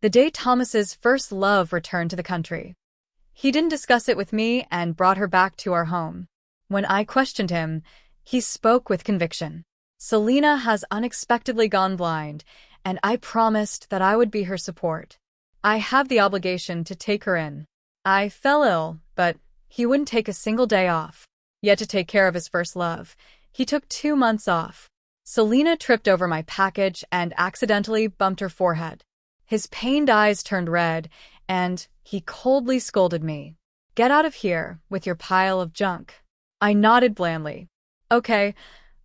The day Thomas's first love returned to the country. He didn't discuss it with me and brought her back to our home. When I questioned him, he spoke with conviction. Selena has unexpectedly gone blind, and I promised that I would be her support. I have the obligation to take her in. I fell ill, but he wouldn't take a single day off. Yet to take care of his first love, he took 2 months off. Selena tripped over my package and accidentally bumped her forehead. His pained eyes turned red, and he coldly scolded me. "Get out of here with your pile of junk." I nodded blandly. "Okay."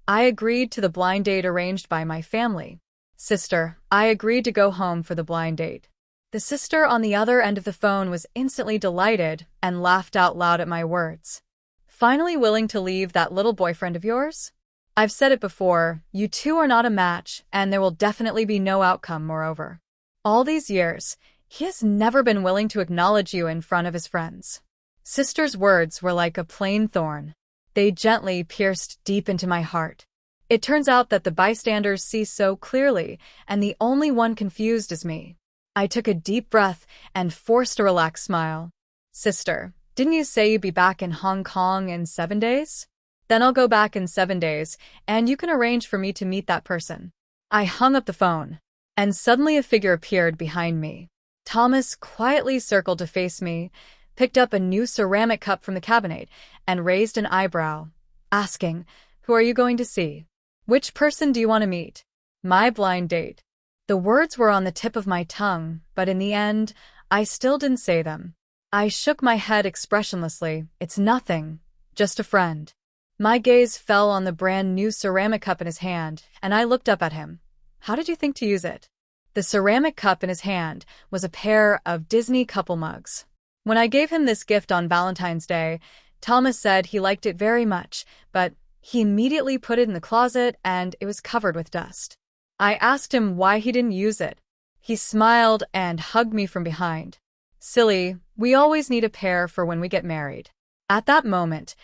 I agreed to the blind date arranged by my family. "Sister, I agreed to go home for the blind date." The sister on the other end of the phone was instantly delighted and laughed out loud at my words. "Finally willing to leave that little boyfriend of yours? I've said it before, you two are not a match, and there will definitely be no outcome, moreover. All these years, he has never been willing to acknowledge you in front of his friends." Sister's words were like a plain thorn. They gently pierced deep into my heart. It turns out that the bystanders see so clearly, and the only one confused is me. I took a deep breath and forced a relaxed smile. "Sister, didn't you say you'd be back in Hong Kong in 7 days? Then I'll go back in 7 days, and you can arrange for me to meet that person." I hung up the phone, and suddenly a figure appeared behind me. Thomas quietly circled to face me, picked up a new ceramic cup from the cabinet, and raised an eyebrow, asking, "Who are you going to see? Which person do you want to meet?" "My blind date." The words were on the tip of my tongue, but in the end, I still didn't say them. I shook my head expressionlessly. "It's nothing, just a friend." My gaze fell on the brand new ceramic cup in his hand, and I looked up at him. "How did you think to use it?" The ceramic cup in his hand was a pair of Disney couple mugs. When I gave him this gift on Valentine's Day, Thomas said he liked it very much, but he immediately put it in the closet and it was covered with dust. I asked him why he didn't use it. He smiled and hugged me from behind. "Silly, we always need a pair for when we get married." At that moment,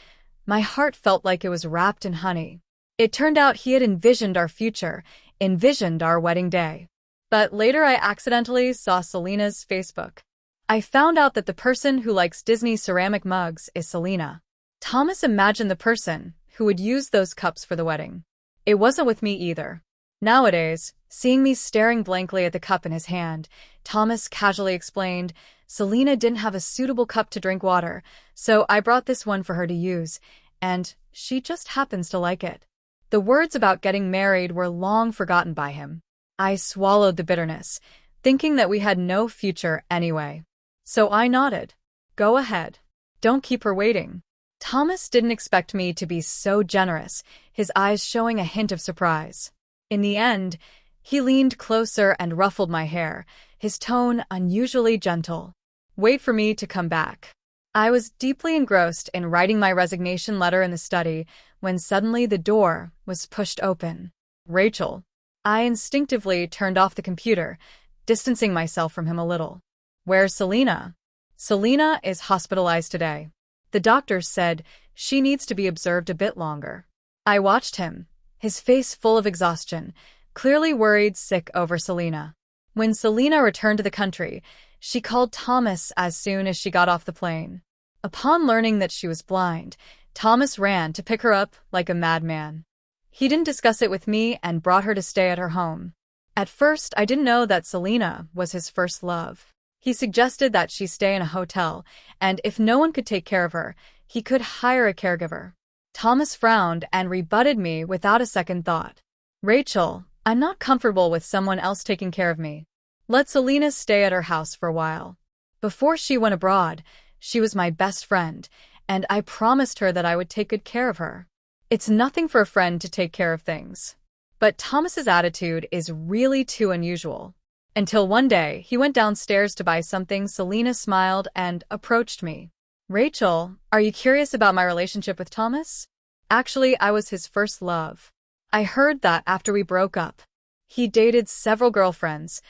my heart felt like it was wrapped in honey. It turned out he had envisioned our future, envisioned our wedding day. But later I accidentally saw Selena's Facebook. I found out that the person who likes Disney ceramic mugs is Selena. Thomas imagined the person who would use those cups for the wedding. It wasn't with me either. Nowadays, seeing me staring blankly at the cup in his hand, Thomas casually explained, "Selena didn't have a suitable cup to drink water, so I brought this one for her to use, and she just happens to like it." The words about getting married were long forgotten by him. I swallowed the bitterness, thinking that we had no future anyway. So I nodded. "Go ahead. Don't keep her waiting." Thomas didn't expect me to be so generous, his eyes showing a hint of surprise. In the end, he leaned closer and ruffled my hair, his tone unusually gentle. "Wait for me to come back." I was deeply engrossed in writing my resignation letter in the study when suddenly the door was pushed open. "Rachel." I instinctively turned off the computer, distancing myself from him a little. "Where's Selena?" "Selena is hospitalized today. The doctor said she needs to be observed a bit longer." I watched him, his face full of exhaustion, clearly worried sick over Selena. When Selena returned to the country, she called Thomas as soon as she got off the plane. Upon learning that she was blind, Thomas ran to pick her up like a madman. He didn't discuss it with me and brought her to stay at her home. At first, I didn't know that Selena was his first love. He suggested that she stay in a hotel, and if no one could take care of her, he could hire a caregiver. Thomas frowned and rebutted me without a second thought. "Rachel, I'm not comfortable with someone else taking care of me. Let Selena stay at her house for a while." Before she went abroad, she was my best friend, and I promised her that I would take good care of her. It's nothing for a friend to take care of things. But Thomas's attitude is really too unusual. Until one day, he went downstairs to buy something. Selena smiled and approached me. "Rachel, are you curious about my relationship with Thomas? Actually, I was his first love. I heard that after we broke up, he dated several girlfriends,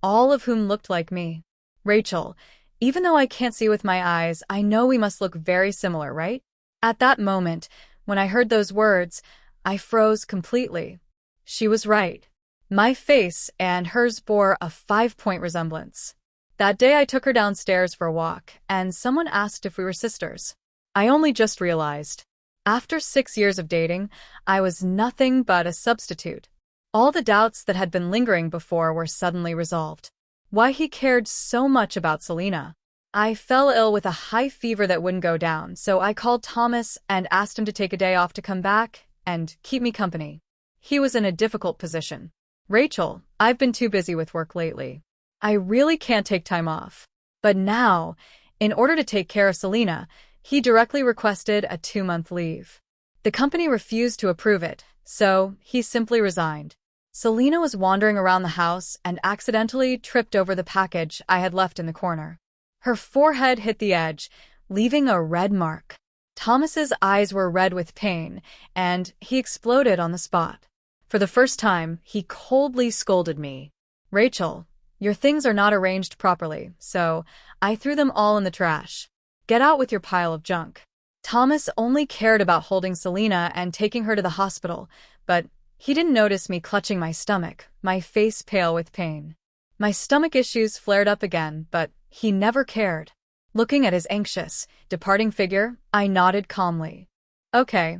all of whom looked like me." "Rachel, even though I can't see with my eyes, I know we must look very similar, right?" At that moment, when I heard those words, I froze completely. She was right. My face and hers bore a 5-point resemblance. That day I took her downstairs for a walk, and someone asked if we were sisters. I only just realized. After 6 years of dating, I was nothing but a substitute. All the doubts that had been lingering before were suddenly resolved. Why he cared so much about Selena. I fell ill with a high fever that wouldn't go down, so I called Thomas and asked him to take a day off to come back and keep me company. He was in a difficult position. Rachel, I've been too busy with work lately. I really can't take time off. But now, in order to take care of Selena, he directly requested a 2-month leave. The company refused to approve it, so he simply resigned. Selena was wandering around the house and accidentally tripped over the package I had left in the corner. Her forehead hit the edge, leaving a red mark. Thomas's eyes were red with pain, and he exploded on the spot. For the first time, he coldly scolded me. Rachel, your things are not arranged properly, so I threw them all in the trash. Get out with your pile of junk. Thomas only cared about holding Selena and taking her to the hospital, but he didn't notice me clutching my stomach, my face pale with pain. My stomach issues flared up again, but he never cared. Looking at his anxious, departing figure, I nodded calmly. Okay,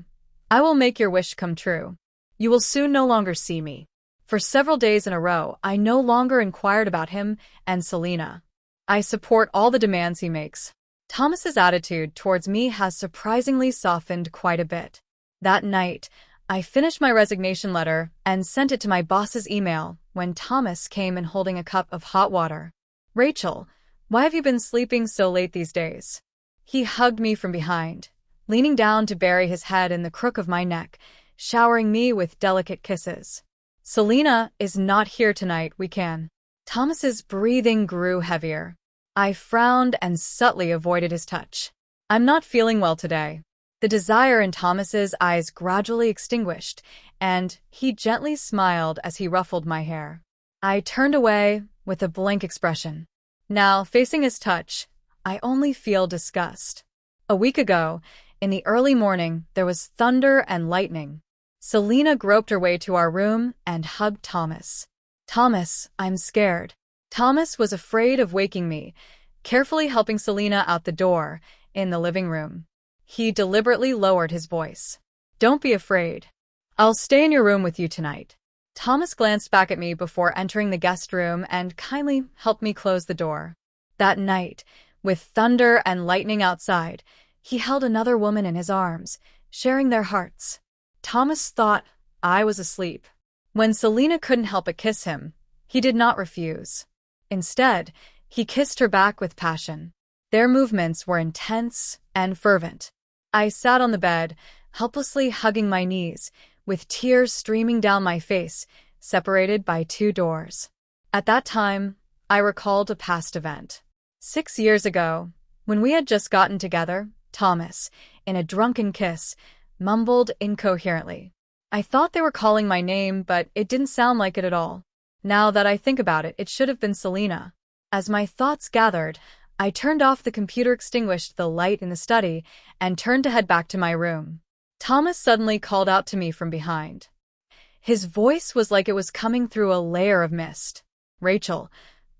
I will make your wish come true. You will soon no longer see me. For several days in a row, I no longer inquired about him and Selena. I support all the demands he makes. Thomas's attitude towards me has surprisingly softened quite a bit. That night, I finished my resignation letter and sent it to my boss's email when Thomas came in holding a cup of hot water. Rachel, why have you been sleeping so late these days? He hugged me from behind, leaning down to bury his head in the crook of my neck, showering me with delicate kisses. Selena is not here tonight, we can. Thomas's breathing grew heavier. I frowned and subtly avoided his touch. I'm not feeling well today. The desire in Thomas's eyes gradually extinguished, and he gently smiled as he ruffled my hair. I turned away with a blank expression. Now, facing his touch, I only feel disgust. A week ago, in the early morning, there was thunder and lightning. Selena groped her way to our room and hugged Thomas. Thomas, I'm scared. Thomas was afraid of waking me, carefully helping Selena out the door in the living room. He deliberately lowered his voice. Don't be afraid. I'll stay in your room with you tonight. Thomas glanced back at me before entering the guest room and kindly helped me close the door. That night, with thunder and lightning outside, he held another woman in his arms, sharing their hearts. Thomas thought I was asleep. When Selena couldn't help but kiss him, he did not refuse. Instead, he kissed her back with passion. Their movements were intense and fervent. I sat on the bed, helplessly hugging my knees, with tears streaming down my face, separated by 2 doors. At that time, I recalled a past event. 6 years ago, when we had just gotten together, Thomas, in a drunken kiss, mumbled incoherently. I thought they were calling my name, but it didn't sound like it at all. Now that I think about it, it should have been Selena. As my thoughts gathered, I turned off the computer, extinguished the light in the study, and turned to head back to my room. Thomas suddenly called out to me from behind. His voice was like it was coming through a layer of mist. Rachel,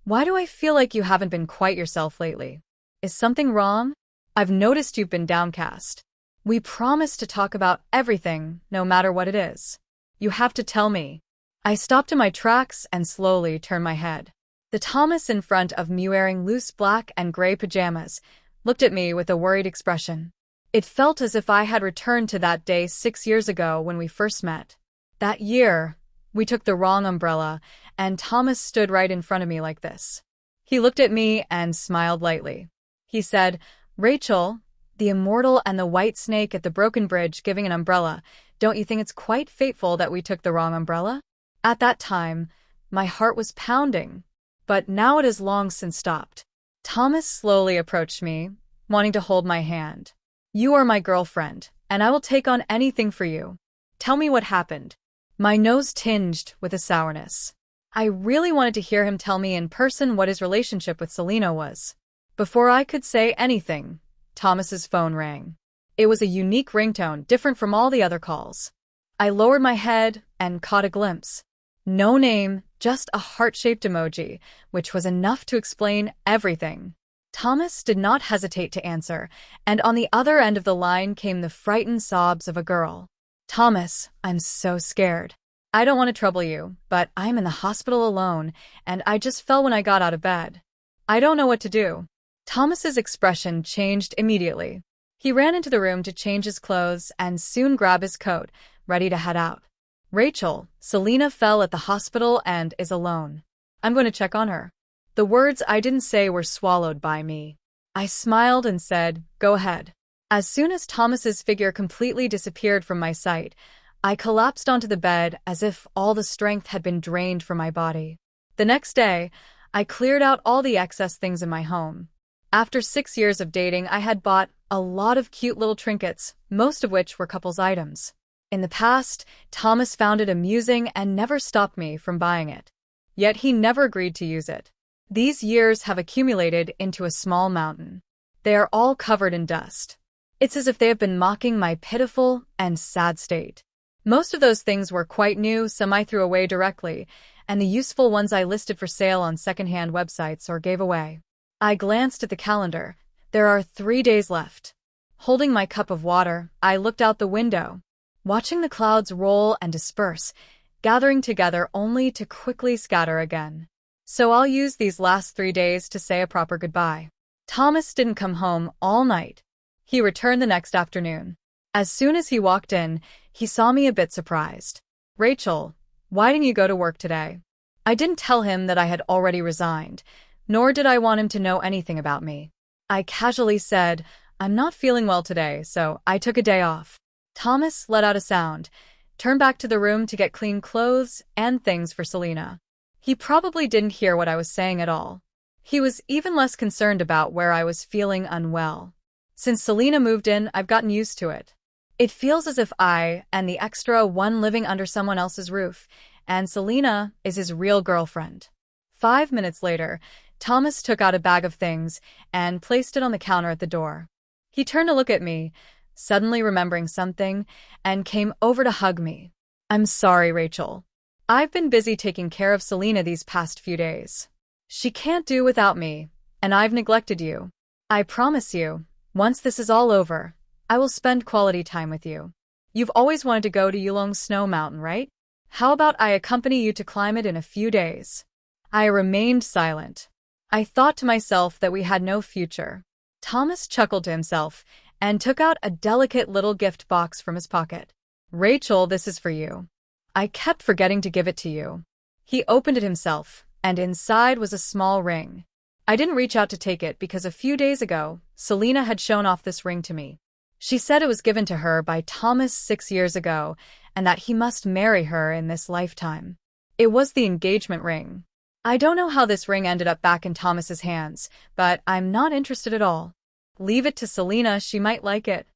why do I feel like you haven't been quite yourself lately? Is something wrong? I've noticed you've been downcast. We promised to talk about everything, no matter what it is. You have to tell me. I stopped in my tracks and slowly turned my head. The Thomas in front of me, wearing loose black and gray pajamas, looked at me with a worried expression. It felt as if I had returned to that day 6 years ago when we first met. That year, we took the wrong umbrella, and Thomas stood right in front of me like this. He looked at me and smiled lightly. He said, Rachel, the immortal and the white snake at the broken bridge giving an umbrella, don't you think it's quite fateful that we took the wrong umbrella? At that time, my heart was pounding, but now it has long since stopped. Thomas slowly approached me, wanting to hold my hand. You are my girlfriend, and I will take on anything for you. Tell me what happened. My nose tinged with a sourness. I really wanted to hear him tell me in person what his relationship with Selena was. Before I could say anything, Thomas's phone rang. It was a unique ringtone, different from all the other calls. I lowered my head and caught a glimpse. No name, just a heart-shaped emoji, which was enough to explain everything. Thomas did not hesitate to answer, and on the other end of the line came the frightened sobs of a girl. Thomas, I'm so scared. I don't want to trouble you, but I'm in the hospital alone, and I just fell when I got out of bed. I don't know what to do. Thomas's expression changed immediately. He ran into the room to change his clothes and soon grab his coat, ready to head out. Rachel, Selena fell at the hospital and is alone. I'm going to check on her. The words I didn't say were swallowed by me. I smiled and said, go ahead. As soon as Thomas's figure completely disappeared from my sight, I collapsed onto the bed as if all the strength had been drained from my body. The next day, I cleared out all the excess things in my home. After 6 years of dating, I had bought a lot of cute little trinkets, most of which were couples items. In the past, Thomas found it amusing and never stopped me from buying it. Yet he never agreed to use it. These years have accumulated into a small mountain. They are all covered in dust. It's as if they have been mocking my pitiful and sad state. Most of those things were quite new, some I threw away directly, and the useful ones I listed for sale on secondhand websites or gave away. I glanced at the calendar. There are 3 days left. Holding my cup of water, I looked out the window, watching the clouds roll and disperse, gathering together only to quickly scatter again. So I'll use these last 3 days to say a proper goodbye. Thomas didn't come home all night. He returned the next afternoon. As soon as he walked in, he saw me a bit surprised. Rachel, why didn't you go to work today? I didn't tell him that I had already resigned, nor did I want him to know anything about me. I casually said, I'm not feeling well today, so I took a day off. Thomas let out a sound, turned back to the room to get clean clothes and things for Selena. He probably didn't hear what I was saying at all. He was even less concerned about where I was feeling unwell. Since Selena moved in, I've gotten used to it. It feels as if I and the extra one living under someone else's roof, and Selena is his real girlfriend. 5 minutes later, Thomas took out a bag of things and placed it on the counter at the door. He turned to look at me, suddenly remembering something, and came over to hug me. I'm sorry, Rachel. I've been busy taking care of Selena these past few days. She can't do without me, and I've neglected you. I promise you, once this is all over, I will spend quality time with you. You've always wanted to go to Yulong's snow mountain, right? How about I accompany you to climb it in a few days? I remained silent. I thought to myself that we had no future. Thomas chuckled to himself and took out a delicate little gift box from his pocket. Rachel, this is for you. I kept forgetting to give it to you. He opened it himself, and inside was a small ring. I didn't reach out to take it because a few days ago, Selena had shown off this ring to me. She said it was given to her by Thomas 6 years ago, and that he must marry her in this lifetime. It was the engagement ring. I don't know how this ring ended up back in Thomas's hands, but I'm not interested at all. Leave it to Selena, she might like it.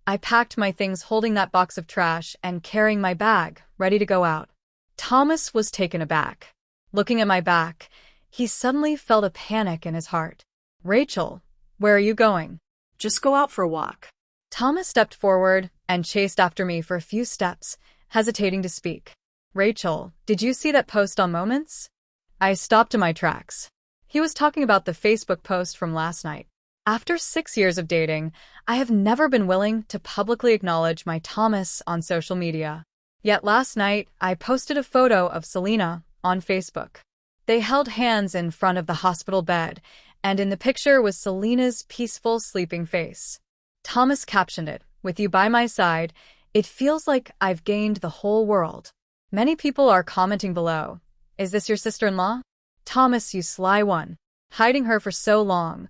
I packed my things holding that box of trash and carrying my bag, ready to go out. Thomas was taken aback. Looking at my back, he suddenly felt a panic in his heart. Rachel, where are you going? Just go out for a walk. Thomas stepped forward and chased after me for a few steps, hesitating to speak. Rachel, did you see that post on Moments? I stopped in my tracks. He was talking about the Facebook post from last night. After 6 years of dating, I have never been willing to publicly acknowledge my Thomas on social media. Yet last night, I posted a photo of Selena on Facebook. They held hands in front of the hospital bed, and in the picture was Selena's peaceful, sleeping face. Thomas captioned it, "With you by my side, it feels like I've gained the whole world." Many people are commenting below. Is this your sister-in-law? Thomas, you sly one. Hiding her for so long,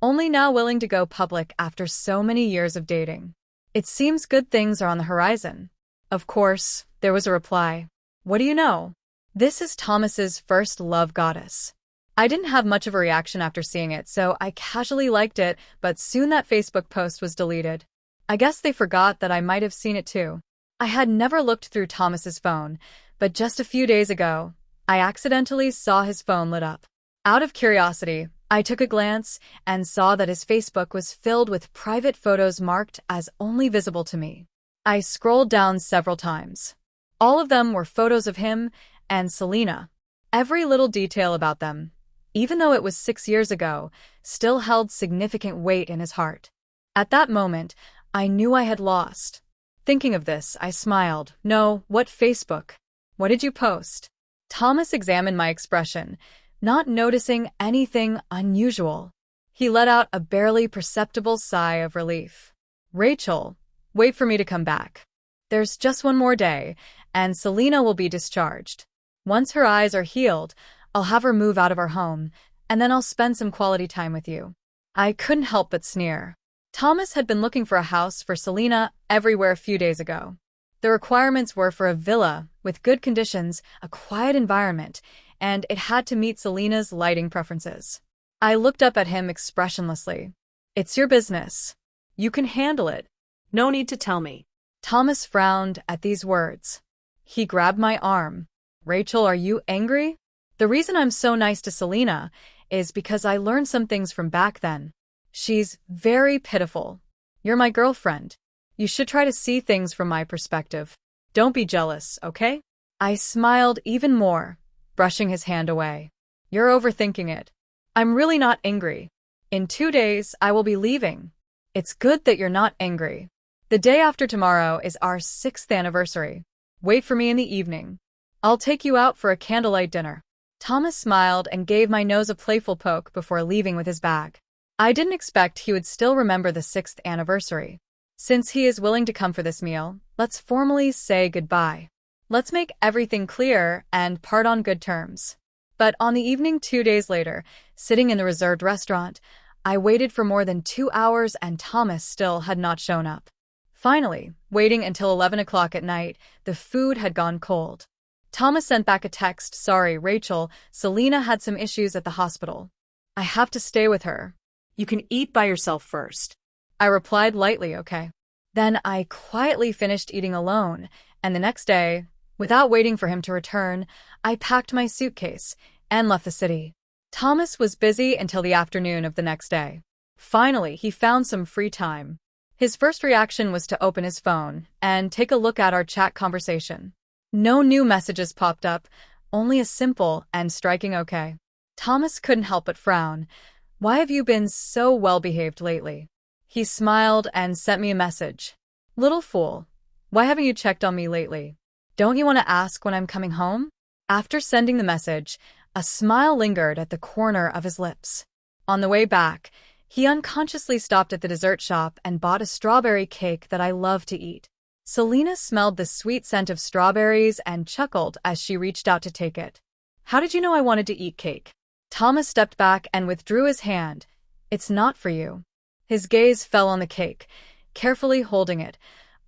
only now willing to go public after so many years of dating. It seems good things are on the horizon. Of course, there was a reply. What do you know? This is Thomas's first love goddess. I didn't have much of a reaction after seeing it, so I casually liked it, but soon that Facebook post was deleted. I guess they forgot that I might have seen it too. I had never looked through Thomas's phone, but just a few days ago, I accidentally saw his phone lit up. Out of curiosity, I took a glance and saw that his Facebook was filled with private photos marked as only visible to me. I scrolled down several times. All of them were photos of him, and Selena. Every little detail about them, even though it was 6 years ago, still held significant weight in his heart. At that moment, I knew I had lost. Thinking of this, I smiled. No, what Facebook? What did you post? Thomas examined my expression, not noticing anything unusual. He let out a barely perceptible sigh of relief. Rachel, wait for me to come back. There's just one more day, and Selena will be discharged. Once her eyes are healed, I'll have her move out of our home, and then I'll spend some quality time with you. I couldn't help but sneer. Thomas had been looking for a house for Selena everywhere a few days ago. The requirements were for a villa with good conditions, a quiet environment, and it had to meet Selena's lighting preferences. I looked up at him expressionlessly. It's your business. You can handle it. No need to tell me. Thomas frowned at these words. He grabbed my arm. Rachel, are you angry? The reason I'm so nice to Selena is because I learned some things from back then. She's very pitiful. You're my girlfriend. You should try to see things from my perspective. Don't be jealous, okay? I smiled even more, brushing his hand away. You're overthinking it. I'm really not angry. In 2 days, I will be leaving. It's good that you're not angry. The day after tomorrow is our 6th anniversary. Wait for me in the evening. I'll take you out for a candlelight dinner. Thomas smiled and gave my nose a playful poke before leaving with his bag. I didn't expect he would still remember the 6th anniversary. Since he is willing to come for this meal, let's formally say goodbye. Let's make everything clear and part on good terms. But on the evening 2 days later, sitting in the reserved restaurant, I waited for more than 2 hours and Thomas still had not shown up. Finally, waiting until 11 o'clock at night, the food had gone cold. Thomas sent back a text, "Sorry, Rachel, Selena had some issues at the hospital. I have to stay with her." You can eat by yourself first. I replied lightly, okay. Then I quietly finished eating alone, and the next day, without waiting for him to return, I packed my suitcase and left the city. Thomas was busy until the afternoon of the next day. Finally, he found some free time. His first reaction was to open his phone and take a look at our chat conversation. No new messages popped up, only a simple and striking okay. Thomas couldn't help but frown. Why have you been so well-behaved lately? He smiled and sent me a message. Little fool, why haven't you checked on me lately? Don't you want to ask when I'm coming home? After sending the message, a smile lingered at the corner of his lips. On the way back, he unconsciously stopped at the dessert shop and bought a strawberry cake that I love to eat. Selena smelled the sweet scent of strawberries and chuckled as she reached out to take it. How did you know I wanted to eat cake? Thomas stepped back and withdrew his hand. It's not for you. His gaze fell on the cake, carefully holding it,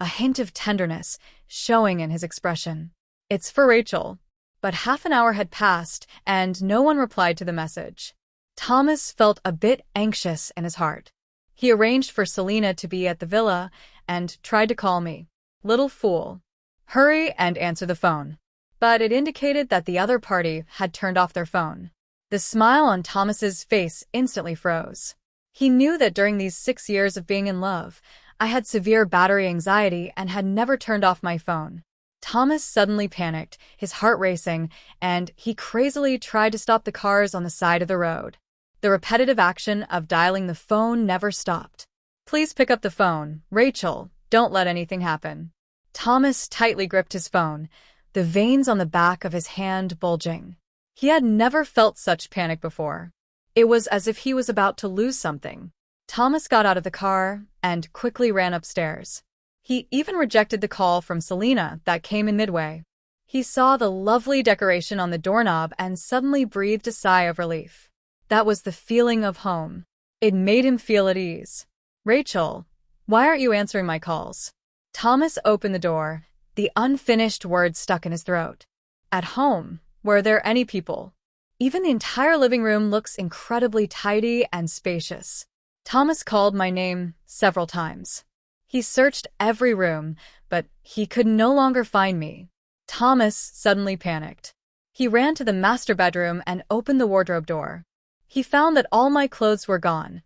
a hint of tenderness showing in his expression. It's for Rachel. But half an hour had passed, and no one replied to the message. Thomas felt a bit anxious in his heart. He arranged for Selena to be at the villa and tried to call me. Little fool. Hurry and answer the phone. But it indicated that the other party had turned off their phone. The smile on Thomas's face instantly froze. He knew that during these 6 years of being in love, I had severe battery anxiety and had never turned off my phone. Thomas suddenly panicked, his heart racing, and he crazily tried to stop the cars on the side of the road. The repetitive action of dialing the phone never stopped. Please pick up the phone, Rachel, don't let anything happen. Thomas tightly gripped his phone, the veins on the back of his hand bulging. He had never felt such panic before. It was as if he was about to lose something. Thomas got out of the car and quickly ran upstairs. He even rejected the call from Selena that came in midway. He saw the lovely decoration on the doorknob and suddenly breathed a sigh of relief. That was the feeling of home. It made him feel at ease. Rachel, why aren't you answering my calls? Thomas opened the door, the unfinished words stuck in his throat. At home. Were there any people? Even the entire living room looks incredibly tidy and spacious. Thomas called my name several times. He searched every room, but he could no longer find me. Thomas suddenly panicked. He ran to the master bedroom and opened the wardrobe door. He found that all my clothes were gone.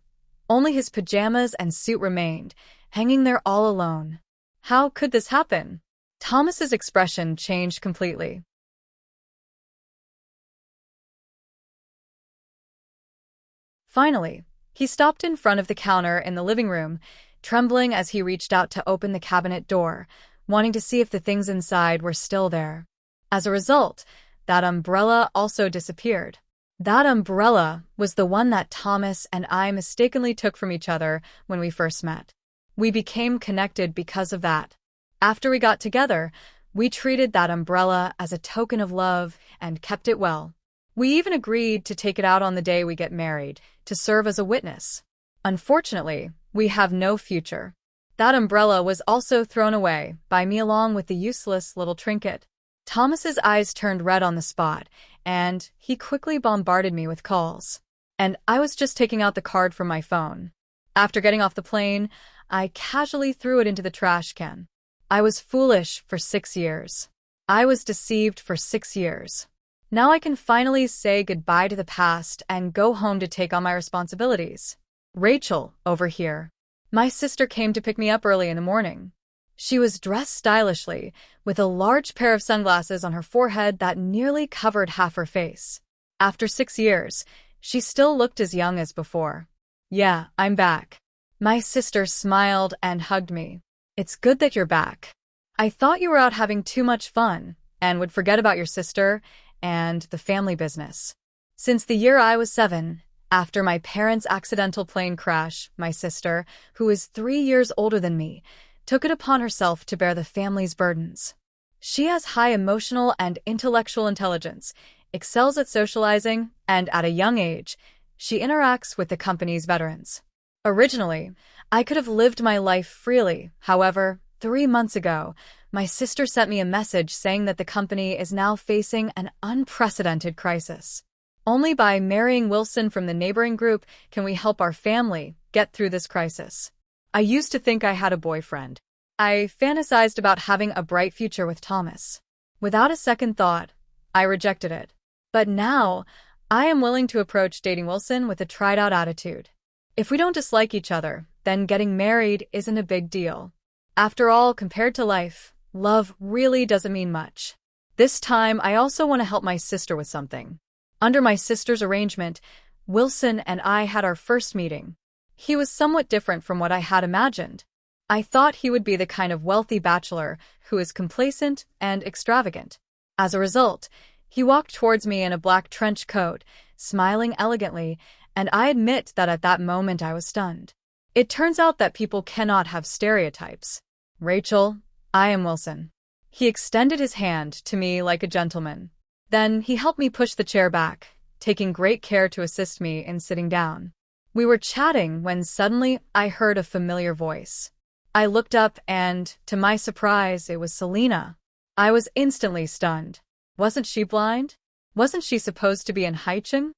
Only his pajamas and suit remained, hanging there all alone. How could this happen? Thomas's expression changed completely. Finally, he stopped in front of the counter in the living room, trembling as he reached out to open the cabinet door, wanting to see if the things inside were still there. As a result, that umbrella also disappeared. That umbrella was the one that Thomas and I mistakenly took from each other when we first met. We became connected because of that. After we got together, we treated that umbrella as a token of love and kept it well. We even agreed to take it out on the day we get married, to serve as a witness. Unfortunately, we have no future. That umbrella was also thrown away by me along with the useless little trinket. Thomas's eyes turned red on the spot, and he quickly bombarded me with calls. And I was just taking out the card from my phone. After getting off the plane, I casually threw it into the trash can. I was foolish for 6 years. I was deceived for 6 years. Now I can finally say goodbye to the past and go home to take on my responsibilities. Rachel, over here. My sister came to pick me up early in the morning. She was dressed stylishly, with a large pair of sunglasses on her forehead that nearly covered half her face. After 6 years, she still looked as young as before. "Yeah, I'm back." My sister smiled and hugged me. "It's good that you're back. I thought you were out having too much fun and would forget about your sister and the family business." Since the year I was 7, after my parents' accidental plane crash, my sister, who is 3 years older than me, took it upon herself to bear the family's burdens. She has high emotional and intellectual intelligence, excels at socializing, and at a young age, she interacts with the company's veterans. Originally, I could have lived my life freely. However, 3 months ago, my sister sent me a message saying that the company is now facing an unprecedented crisis. Only by marrying Wilson from the neighboring group can we help our family get through this crisis. I used to think I had a boyfriend. I fantasized about having a bright future with Thomas. Without a second thought, I rejected it. But now, I am willing to approach dating Wilson with a tried-out attitude. If we don't dislike each other, then getting married isn't a big deal. After all, compared to life, love really doesn't mean much. This time, I also want to help my sister with something. Under my sister's arrangement, Wilson and I had our first meeting. He was somewhat different from what I had imagined. I thought he would be the kind of wealthy bachelor who is complacent and extravagant. As a result, he walked towards me in a black trench coat, smiling elegantly, and I admit that at that moment I was stunned. It turns out that people cannot have stereotypes. "Rachel, I am Wilson." He extended his hand to me like a gentleman. Then he helped me push the chair back, taking great care to assist me in sitting down. We were chatting when suddenly I heard a familiar voice. I looked up and, to my surprise, it was Selena. I was instantly stunned. Wasn't she blind? Wasn't she supposed to be in Haicheng?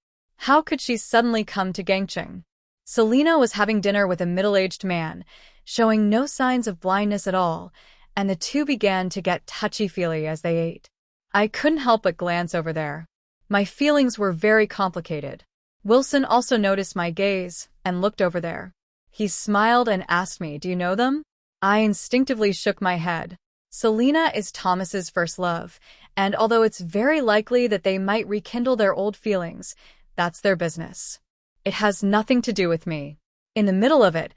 How could she suddenly come to Gangcheng? Selena was having dinner with a middle-aged man, showing no signs of blindness at all, and the two began to get touchy-feely as they ate. I couldn't help but glance over there. My feelings were very complicated. Wilson also noticed my gaze and looked over there. He smiled and asked me, "Do you know them?" I instinctively shook my head. Selena is Thomas's first love, and although it's very likely that they might rekindle their old feelings, that's their business. It has nothing to do with me. In the middle of it,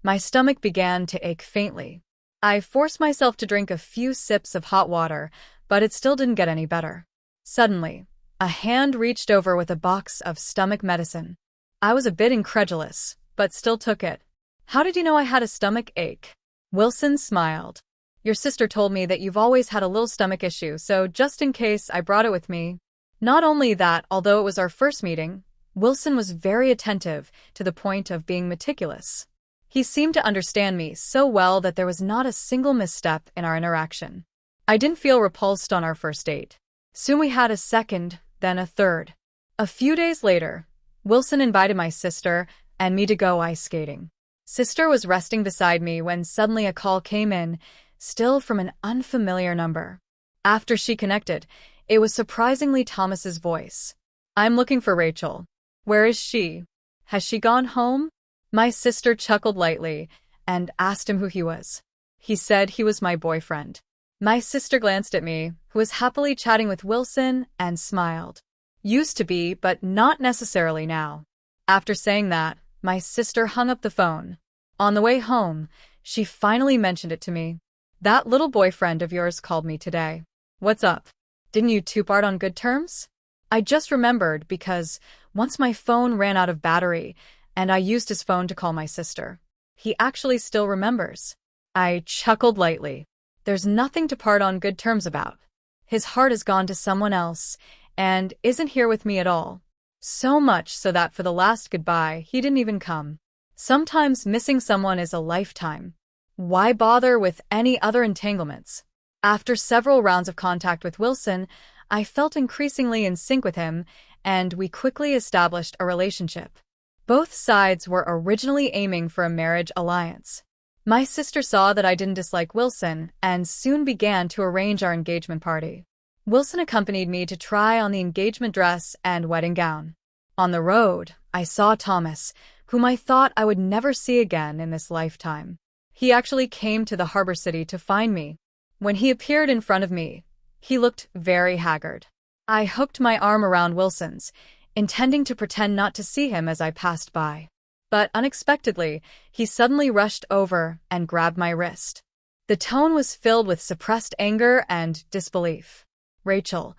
my stomach began to ache faintly. I forced myself to drink a few sips of hot water, but it still didn't get any better. Suddenly, a hand reached over with a box of stomach medicine. I was a bit incredulous, but still took it. "How did you know I had a stomach ache?" Wilson smiled. "Your sister told me that you've always had a little stomach issue, so just in case, I brought it with me." Not only that, although it was our first meeting, Wilson was very attentive to the point of being meticulous. He seemed to understand me so well that there was not a single misstep in our interaction. I didn't feel repulsed on our first date. Soon we had a second, then a third. A few days later, Wilson invited my sister and me to go ice skating. Sister was resting beside me when suddenly a call came in, still from an unfamiliar number. After she connected, it was surprisingly Thomas's voice. "I'm looking for Rachel. Where is she? Has she gone home?" My sister chuckled lightly and asked him who he was. He said he was my boyfriend. My sister glanced at me, who was happily chatting with Wilson, and smiled. "Used to be, but not necessarily now." After saying that, my sister hung up the phone. On the way home, she finally mentioned it to me. That little boyfriend of yours called me today. What's up? Didn't you two part on good terms? I just remembered because once my phone ran out of battery and I used his phone to call my sister. He actually still remembers. I chuckled lightly. There's nothing to part on good terms about. His heart has gone to someone else and isn't here with me at all. So much so that for the last goodbye, he didn't even come. Sometimes missing someone is a lifetime. Why bother with any other entanglements? After several rounds of contact with Wilson, I felt increasingly in sync with him, and we quickly established a relationship. Both sides were originally aiming for a marriage alliance. My sister saw that I didn't dislike Wilson and soon began to arrange our engagement party. Wilson accompanied me to try on the engagement dress and wedding gown. On the road, I saw Thomas, whom I thought I would never see again in this lifetime. He actually came to the harbor city to find me. When he appeared in front of me, he looked very haggard. I hooked my arm around Wilson's, intending to pretend not to see him as I passed by. But unexpectedly, he suddenly rushed over and grabbed my wrist. The tone was filled with suppressed anger and disbelief. Rachel,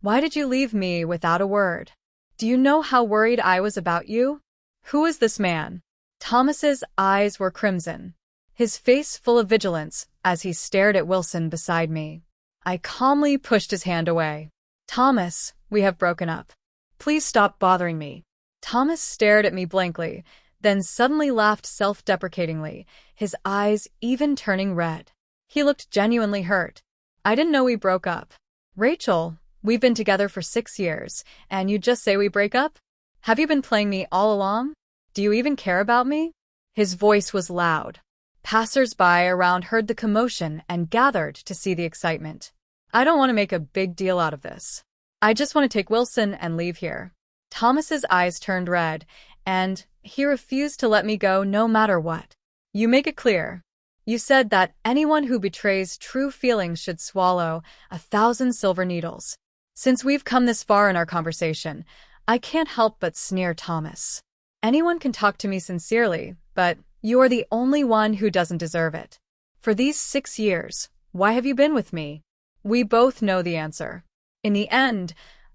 why did you leave me without a word? Do you know how worried I was about you? Who is this man? Thomas's eyes were crimson, his face full of vigilance as he stared at Wilson beside me. I calmly pushed his hand away. Thomas, we have broken up. Please stop bothering me. Thomas stared at me blankly, then suddenly laughed self-deprecatingly, his eyes even turning red. He looked genuinely hurt. I didn't know we broke up. Rachel, we've been together for 6 years, and you just say we break up? Have you been playing me all along? Do you even care about me? His voice was loud. Passers-by around heard the commotion and gathered to see the excitement. I don't want to make a big deal out of this. I just want to take Wilson and leave here. Thomas's eyes turned red, and he refused to let me go no matter what. You make it clear. You said that anyone who betrays true feelings should swallow 1,000 silver needles. Since we've come this far in our conversation, I can't help but sneer, Thomas. Anyone can talk to me sincerely, but you are the only one who doesn't deserve it. For these 6 years, why have you been with me? We both know the answer. In the end,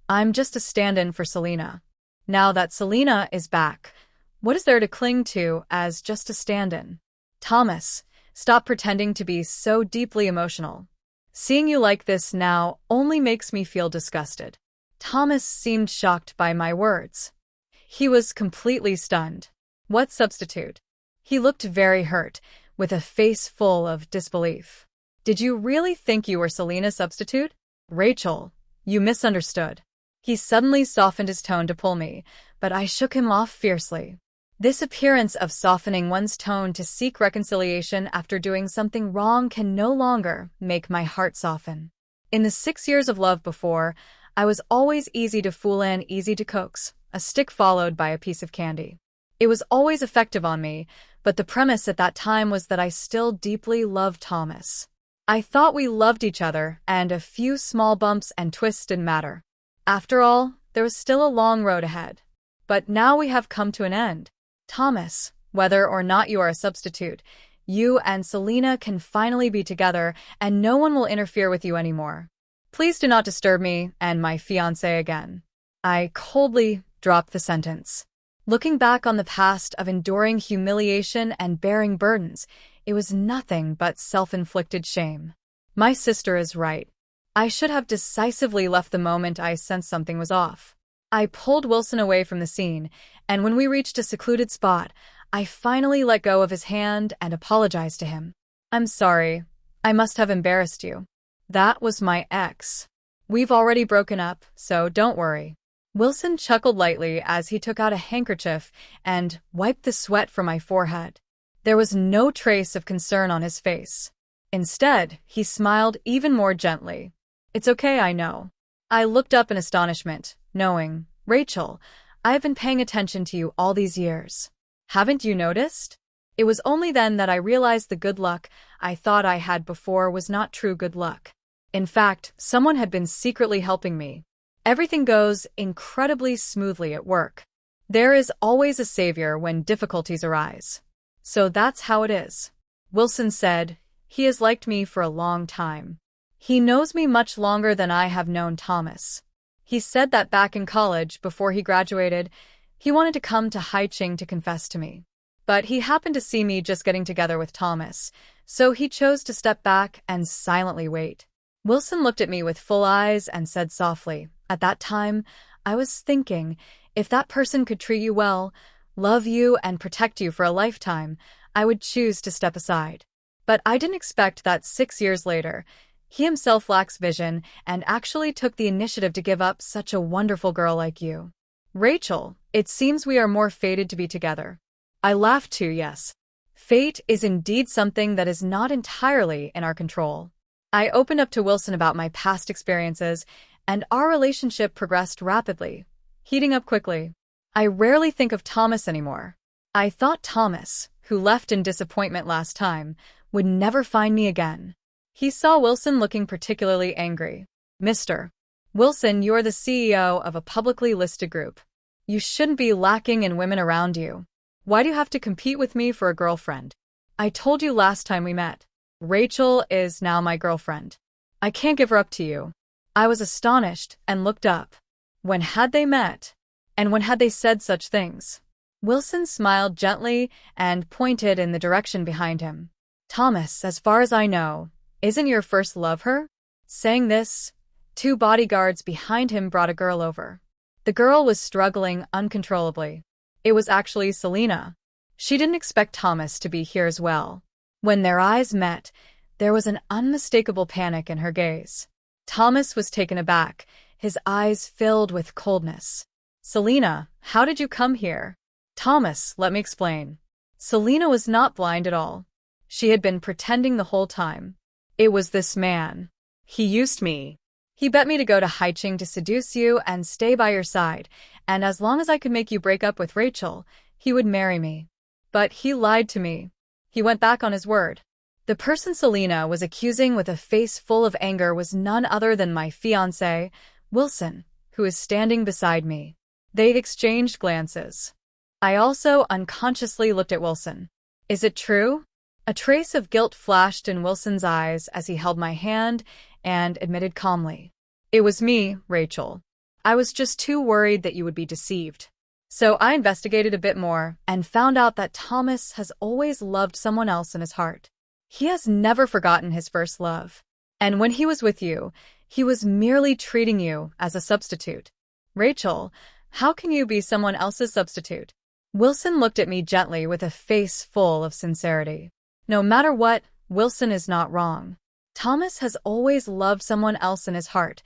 I'm just a stand-in for Selena. Now that Selena is back, what is there to cling to as just a stand-in? Thomas, stop pretending to be so deeply emotional. Seeing you like this now only makes me feel disgusted. Thomas seemed shocked by my words. He was completely stunned. What substitute? He looked very hurt, with a face full of disbelief. Did you really think you were Selena's substitute? Rachel, you misunderstood. He suddenly softened his tone to pull me, but I shook him off fiercely. This appearance of softening one's tone to seek reconciliation after doing something wrong can no longer make my heart soften. In the 6 years of love before, I was always easy to fool and easy to coax, a stick followed by a piece of candy. It was always effective on me, but the premise at that time was that I still deeply loved Thomas. I thought we loved each other, and a few small bumps and twists didn't matter. After all, there was still a long road ahead. But now we have come to an end. Thomas, whether or not you are a substitute, you and Selena can finally be together, and no one will interfere with you anymore. Please do not disturb me and my fiancé again. I coldly dropped the sentence. Looking back on the past of enduring humiliation and bearing burdens, it was nothing but self-inflicted shame. My sister is right. I should have decisively left the moment I sensed something was off. I pulled Wilson away from the scene, and when we reached a secluded spot, I finally let go of his hand and apologized to him. I'm sorry. I must have embarrassed you. That was my ex. We've already broken up, so don't worry. Wilson chuckled lightly as he took out a handkerchief and wiped the sweat from my forehead. There was no trace of concern on his face. Instead, he smiled even more gently. It's okay, I know. I looked up in astonishment, knowing, Rachel, I've been paying attention to you all these years. Haven't you noticed? It was only then that I realized the good luck I thought I had before was not true good luck. In fact, someone had been secretly helping me. Everything goes incredibly smoothly at work. There is always a savior when difficulties arise. So that's how it is. Wilson said, he has liked me for a long time. He knows me much longer than I have known Thomas. He said that back in college, before he graduated, he wanted to come to Haiching to confess to me. But he happened to see me just getting together with Thomas, so he chose to step back and silently wait. Wilson looked at me with full eyes and said softly, at that time, I was thinking, if that person could treat you well, love you, and protect you for a lifetime, I would choose to step aside. But I didn't expect that 6 years later, he himself lacks vision and actually took the initiative to give up such a wonderful girl like you. Rachel, it seems we are more fated to be together. I laughed too, yes. Fate is indeed something that is not entirely in our control. I opened up to Wilson about my past experiences, and our relationship progressed rapidly, heating up quickly. I rarely think of Thomas anymore. I thought Thomas, who left in disappointment last time, would never find me again. He saw Wilson looking particularly angry. Mr. Wilson, you're the CEO of a publicly listed group. You shouldn't be lacking in women around you. Why do you have to compete with me for a girlfriend? I told you last time we met. Rachel is now my girlfriend. I can't give her up to you. I was astonished and looked up. When had they met? And when had they said such things? Wilson smiled gently and pointed in the direction behind him. Thomas, as far as I know, isn't your first love her? Saying this, 2 bodyguards behind him brought a girl over. The girl was struggling uncontrollably. It was actually Selena. She didn't expect Thomas to be here as well. When their eyes met, there was an unmistakable panic in her gaze. Thomas was taken aback, his eyes filled with coldness. Selena, how did you come here? Thomas, let me explain. Selena was not blind at all. She had been pretending the whole time. It was this man. He used me. He bet me to go to Haiching to seduce you and stay by your side, and as long as I could make you break up with Rachel, he would marry me. But he lied to me. He went back on his word. The person Selena was accusing with a face full of anger was none other than my fiancé, Wilson, who is standing beside me. They exchanged glances. I also unconsciously looked at Wilson. Is it true? A trace of guilt flashed in Wilson's eyes as he held my hand and admitted calmly. It was me, Rachel. I was just too worried that you would be deceived. So I investigated a bit more and found out that Thomas has always loved someone else in his heart. He has never forgotten his first love. And when he was with you, he was merely treating you as a substitute. Rachel, how can you be someone else's substitute? Wilson looked at me gently with a face full of sincerity. No matter what, Wilson is not wrong. Thomas has always loved someone else in his heart,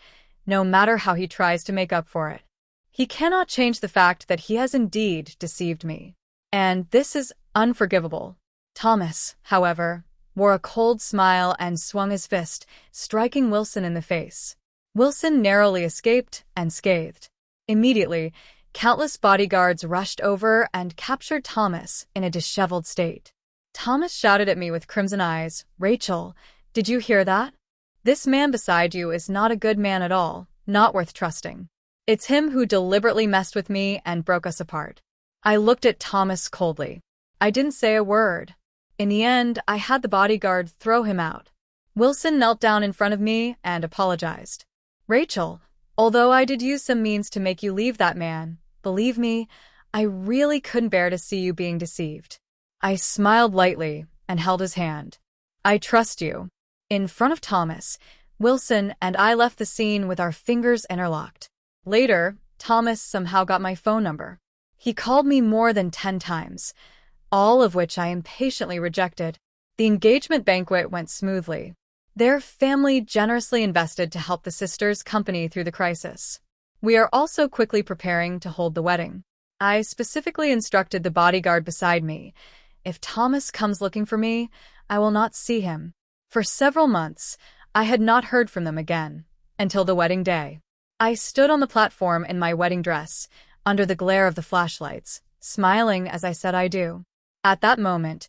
no matter how he tries to make up for it. He cannot change the fact that he has indeed deceived me. And this is unforgivable. Thomas, however, wore a cold smile and swung his fist, striking Wilson in the face. Wilson narrowly escaped unscathed. Immediately, countless bodyguards rushed over and captured Thomas in a disheveled state. Thomas shouted at me with crimson eyes, Rachel, did you hear that? This man beside you is not a good man at all, not worth trusting. It's him who deliberately messed with me and broke us apart. I looked at Thomas coldly. I didn't say a word. In the end, I had the bodyguard throw him out. Wilson knelt down in front of me and apologized. Rachel, although I did use some means to make you leave that man, believe me, I really couldn't bear to see you being deceived. I smiled lightly and held his hand. I trust you. In front of Thomas, Wilson and I left the scene with our fingers interlocked. Later, Thomas somehow got my phone number. He called me more than 10 times, all of which I impatiently rejected. The engagement banquet went smoothly. Their family generously invested to help the sisters' company through the crisis. We are also quickly preparing to hold the wedding. I specifically instructed the bodyguard beside me, if Thomas comes looking for me, I will not see him. For several months, I had not heard from them again, until the wedding day. I stood on the platform in my wedding dress, under the glare of the flashlights, smiling as I said I do. At that moment,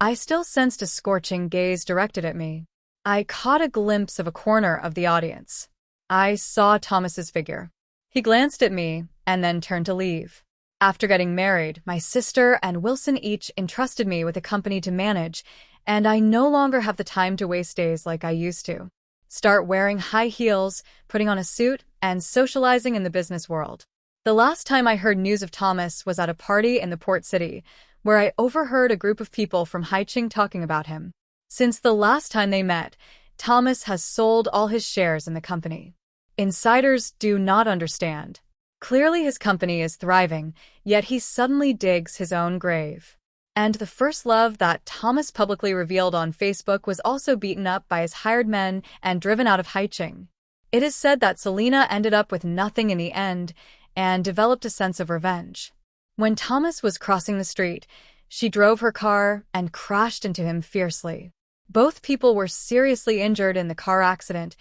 I still sensed a scorching gaze directed at me. I caught a glimpse of a corner of the audience. I saw Thomas's figure. He glanced at me and then turned to leave. After getting married, my sister and Wilson each entrusted me with a company to manage, and I no longer have the time to waste days like I used to. Start wearing high heels, putting on a suit, and socializing in the business world. The last time I heard news of Thomas was at a party in the port city, where I overheard a group of people from Haiching talking about him. Since the last time they met, Thomas has sold all his shares in the company. Insiders do not understand. Clearly his company is thriving, yet he suddenly digs his own grave. And the first love that Thomas publicly revealed on Facebook was also beaten up by his hired men and driven out of Haiching. It is said that Selena ended up with nothing in the end and developed a sense of revenge. When Thomas was crossing the street, she drove her car and crashed into him fiercely. Both people were seriously injured in the car accident,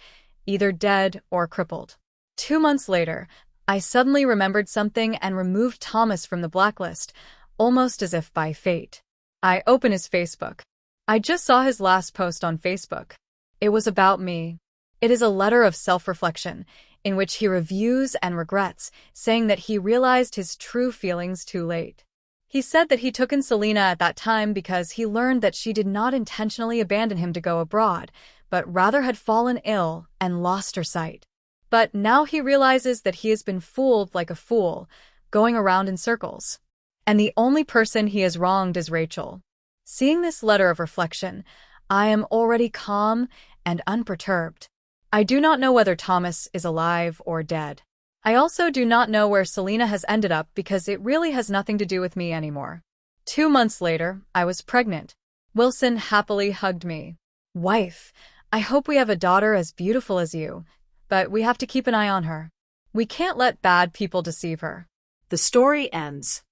either dead or crippled. 2 months later, I suddenly remembered something and removed Thomas from the blacklist, almost as if by fate. I opened his Facebook. I just saw his last post on Facebook. It was about me. It is a letter of self-reflection, in which he reviews and regrets, saying that he realized his true feelings too late. He said that he took in Selena at that time because he learned that she did not intentionally abandon him to go abroad, but rather had fallen ill and lost her sight. But now he realizes that he has been fooled like a fool, going around in circles. And the only person he has wronged is Rachel. Seeing this letter of reflection, I am already calm and unperturbed. I do not know whether Thomas is alive or dead. I also do not know where Selena has ended up because it really has nothing to do with me anymore. 2 months later, I was pregnant. Wilson happily hugged me. Wife, I hope we have a daughter as beautiful as you, but we have to keep an eye on her. We can't let bad people deceive her. The story ends.